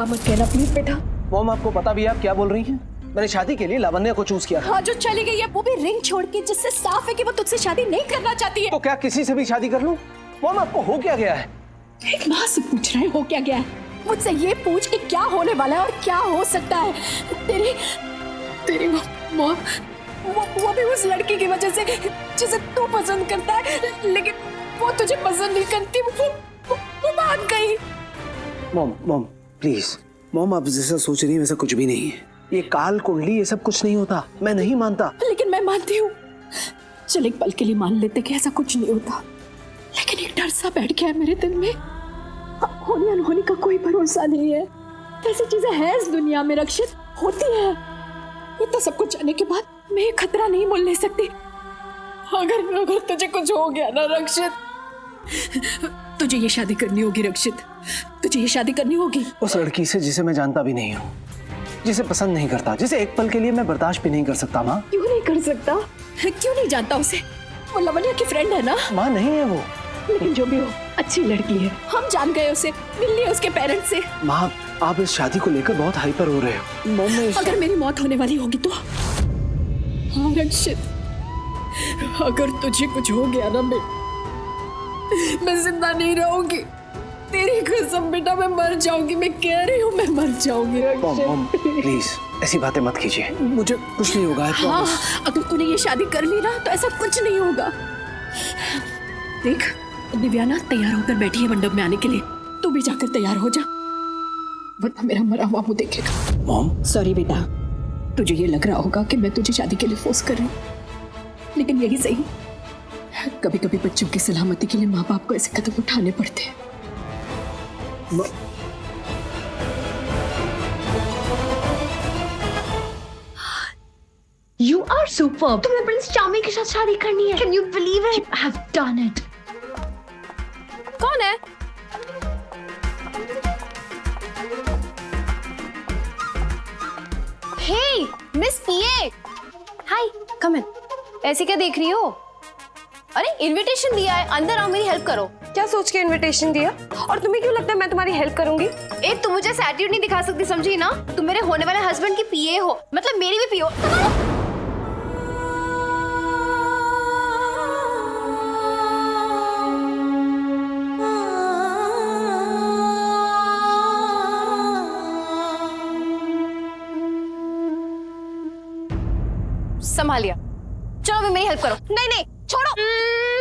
बेटा मत कहना प्लीज बेटा। मॉम आपको पता भी है आप क्या बोल रही हैं? मैंने शादी के लिए लावण्य को चूज किया। हाँ जो चली गई है वो भी रिंग छोड़ के, जिससे साफ है कि वो तुझसे शादी नहीं करना चाहती है। तो क्या किसी से भी शादी कर लूं? मॉम आपको हो क्या गया है? एक माँ से पूछ रहे हो क्या गया है? मुझसे ये पूछ कि क्या होने वाला है और क्या हो सकता है। तेरी मॉम वो भी उस लड़की की वजह से जिसे तू पसंद करता है, लेकिन वो तुझे पसंद नहीं करती। वो भाग गई। मॉम प्लीज, मॉम आप जैसा सोच रही हैं वैसा कुछ भी नहीं है। ये काल कुंडली ये सब कुछ नहीं होता, मैं नहीं मानता। लेकिन मैं मानती हूँ। चल एक पल के लिए मान लेते कि ऐसा कुछ नहीं होता, लेकिन एक डर सा बैठ गया है मेरे दिल में। होने अनहोनी का कोई भरोसा नहीं है। ऐसी चीजें हैं इस दुनिया में रक्षित, होती है। इतना सब कुछ जाने के बाद मैं ये खतरा नहीं मोल ले सकती। अगर तुझे कुछ हो गया ना रक्षित, तुझे ये शादी करनी होगी रक्षित, तुझे ये शादी करनी होगी उस लड़की से जिसे मैं जानता भी नहीं हूँ, जिसे पसंद नहीं करता, जिसे एक पल के लिए मैं बर्दाश्त भी नहीं कर सकता। माँ क्यों नहीं कर सकता? क्यों नहीं जानता उसे? वो लावण्य की फ्रेंड है ना? माँ नहीं है वो। लेकिन जो भी हो अच्छी लड़की है, हम जान गए उसे, मिल लिए उसके पेरेंट्स से। माँ आप इस शादी को लेकर बहुत हाइपर हो रहे हो। मॉम अगर मेरी मौत होने वाली होगी तो? हाँ रक्षित, अगर तुझे कुछ हो गया ना मैं जिंदा नहीं रहूंगी। तेरी कसम बेटा, मैं मर जाऊंगी। मैं कह रही हूँ मैं मर जाऊंगी रक्षित। मॉम प्लीज ऐसी बातें मत कीजिए, मुझे कुछ नहीं होगा। हाँ अगर तूने ये शादी कर ली ना तो ऐसा कुछ नहीं होगा। देख दिव्याना तैयार होकर बैठी है मंडप में आने के लिए, तू भी जाकर तैयार हो जा, वरना मेरा मरा हुआ मुंह देखेगा। मॉम सॉरी बेटा, तुझे ये लग रहा होगा कि मैं तुझे शादी के लिए फोर्स कर रही हूँ, लेकिन यही सही, कभी कभी बच्चों की सलामती के लिए माँ बाप को ऐसे कदम उठाने पड़ते हैं। You are superb. तुम्हें प्रिंस चार्मिंग के साथ शादी करनी है। Can you believe it? You have done it. कौन है? Hey, Miss PA. Hi, come in. ऐसे क्या देख रही हो? अरे इनविटेशन दिया है, अंदर आओ, मेरी हेल्प करो। क्या सोच के इनविटेशन दिया? और तुम्हें क्यों लगता है मैं तुम्हारी हेल्प करूंगी? एक तुम मुझे एटीट्यूड नहीं दिखा सकती, समझी ना? तुम मेरे होने वाले हस्बैंड की पीए हो, मतलब मेरी भी पीए हो। संभालिया, चलो अभी मेरी हेल्प करो। नहीं नहीं छोड़ो।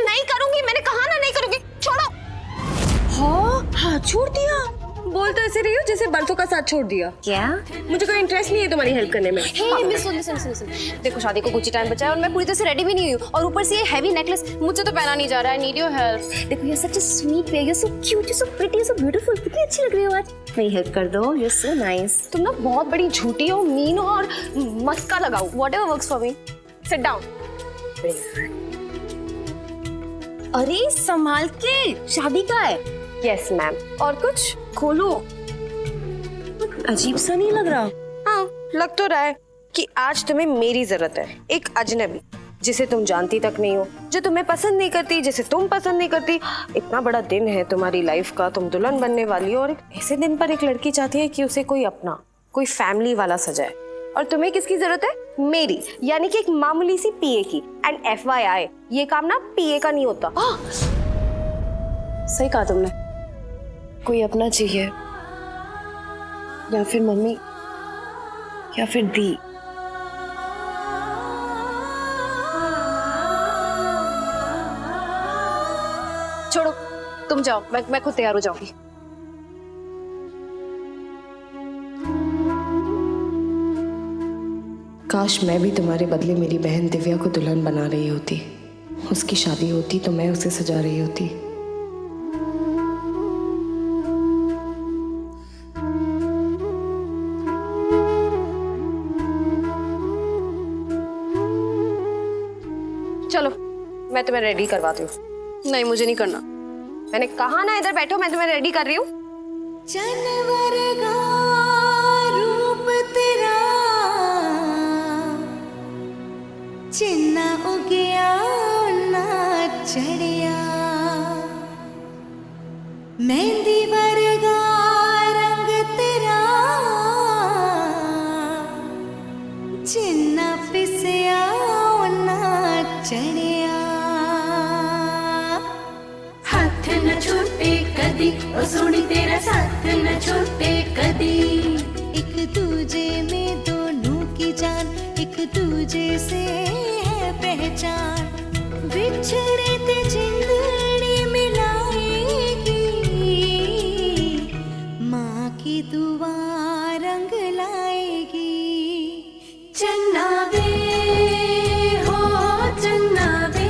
नहीं करूंगी, मैंने कहा ना नहीं करूंगी, छोड़ो। हाँ छोड़ दिया। बोल तो ऐसे रही हो जैसे बरसों का साथ छोड़ दिया। क्या? मुझे कोई इंटरेस्ट नहीं है तुम्हारी हेल्प करने में। हे मिस सुन। देखो शादी को कुछ ही टाइम बचा है और मैं पूरी तरह से रेडी भी नहीं हुई, और ऊपर से ये हैवी नेकलेस मुझसे तो पहना नहीं जा रहा है। Need your help. देखो you are such a sweet way, you are so cute, you are so pretty, you are so beautiful. कितनी अच्छी लग रही हो आज। मेरी हेल्प कर दो, यू आर सो नाइस। तुम ना बहुत बड़ी झूठी हो, मीन हो और मस्का लगाओ। Whatever works for me. Sit down. अरे संभाल के, शादी का है। Yes ma'am. और कुछ खोलो। अजीब सा नहीं लग रहा? हाँ लग तो रहा है कि आज तुम्हें मेरी जरूरत है। एक अजनबी जिसे तुम जानती तक नहीं हो, जो तुम्हें पसंद नहीं करती, जिसे तुम पसंद नहीं करती। इतना बड़ा दिन है तुम्हारी लाइफ का, तुम दुल्हन बनने वाली हो, और ऐसे दिन पर एक लड़की चाहती है कि उसे कोई अपना, कोई फैमिली वाला सजाए। और तुम्हें किसकी जरूरत है? मेरी, यानी कि एक मामूली सी पीए की। एंड FYI, ये काम ना पीए का नहीं होता। सही कहा तुमने, कोई अपना चाहिए, या फिर मम्मी, या फिर दी। छोड़ो, तुम जाओ, मैं खुद तैयार हो जाऊंगी। काश मैं भी तुम्हारे बदले मेरी बहन दिव्या को दुल्हन बना रही होती, उसकी शादी होती तो मैं उसे सजा रही होती। चलो मैं तुम्हें रेडी करवाती हूँ। नहीं मुझे नहीं करना। मैंने कहा ना इधर बैठो, मैं तुम्हें रेडी कर रही हूँ। जानवर का रूप तेरा चिन्ना उगिया ना चढ़िया, मेहंदी वर्गा रंग तेरा चढ़िया हाथ न छूटे कदी ओ सोनी तेरा साथ न छूटे कदी एक दूजे में दोनों की जान एक दूजे से है पहचान बिछड़े ते जिंदड़ी मिलाएगी माँ की दुआ रंग लाएगी चन्ना वे हो चन्ना वे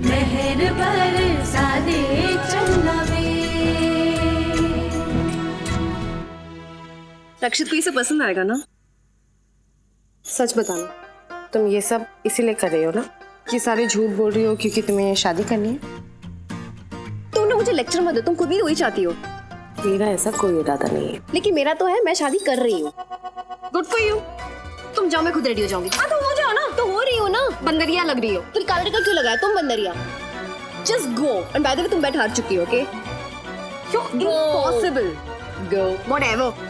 मेहर बरसा दे चन्ना वे। रक्षित को ये सब पसंद आएगा ना? सच बताना, तुम ये सब इसीलिए कर रही हो ना? ये सारे झूठ बोल रही हो क्योंकि तुम्हें शादी करनी है? तुम ना मुझे लेक्चर मत दो, तुम खुद भी वही चाहती हो। मेरा ऐसा कोई इरादा नहीं है। लेकिन मेरा तो है, मैं शादी कर रही हूँ। Good for you. तुम जाओ, मैं खुद रेडी हो जाऊंगी। हाँ तो हो जाओ ना। तो हो रही हो ना, बंदरिया लग रही हो। फिर काला टिकट क्यों लगाया तुम बंदरिया? Just go. And by the way तुम बैठ हार चुकी हो, ओके? इम्पॉसिबल। गो व्हाटएवर।